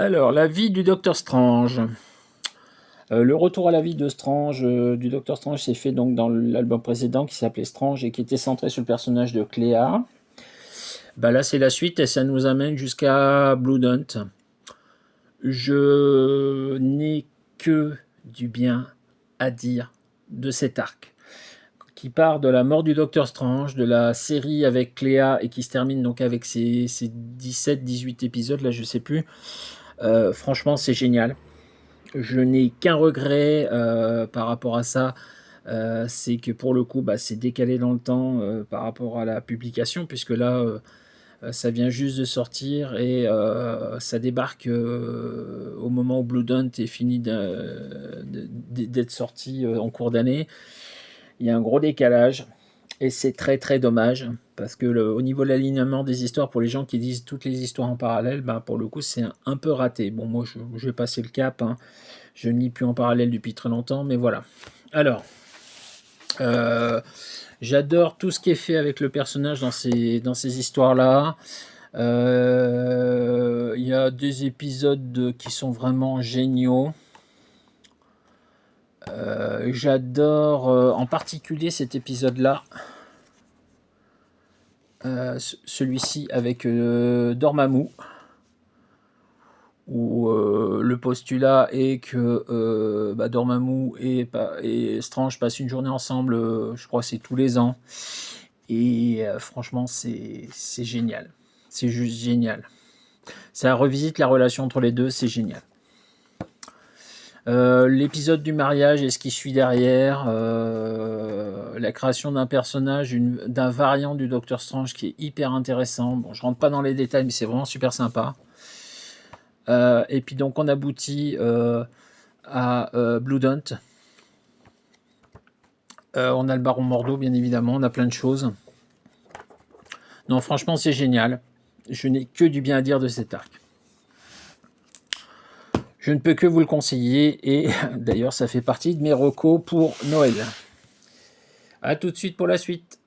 Alors, la vie du Docteur Strange. Le retour à la vie de Strange, du Docteur Strange, s'est fait donc dans l'album précédent qui s'appelait Strange et qui était centré sur le personnage de Cléa. Bah là, c'est la suite et ça nous amène jusqu'à Bloodhunt. Je n'ai que du bien à dire de cet arc qui part de la mort du Docteur Strange, de la série avec Cléa et qui se termine donc avec ces 17-18 épisodes, là je sais plus. Franchement, c'est génial. Je n'ai qu'un regret par rapport à ça, c'est que pour le coup, c'est décalé dans le temps par rapport à la publication, puisque là, ça vient juste de sortir et ça débarque au moment où Bloodhunt est fini d'être sorti en cours d'année. Il y a un gros décalage et c'est très très dommage parce que au niveau de l'alignement des histoires, pour les gens qui disent toutes les histoires en parallèle, pour le coup, c'est un peu raté. Bon, moi, je vais passer le cap, hein. Je ne lis plus en parallèle depuis très longtemps, mais voilà. Alors, j'adore tout ce qui est fait avec le personnage dans ces histoires-là. Il y a des épisodes qui sont vraiment géniaux. J'adore en particulier cet épisode-là. Celui-ci avec Dormammu, où le postulat est que Dormammu et Strange passent une journée ensemble, je crois que c'est tous les ans, et franchement c'est génial, c'est juste génial, ça revisite la relation entre les deux, c'est génial. L'épisode du mariage et ce qui suit derrière, la création d'un personnage, d'un variant du Docteur Strange qui est hyper intéressant. Bon, je rentre pas dans les détails, mais c'est vraiment super sympa. Et puis donc on aboutit à Bloodhunt. On a le Baron Mordo, bien évidemment, on a plein de choses. Non, franchement, c'est génial. Je n'ai que du bien à dire de cet arc. Je ne peux que vous le conseiller, et d'ailleurs, ça fait partie de mes recos pour Noël. A tout de suite pour la suite.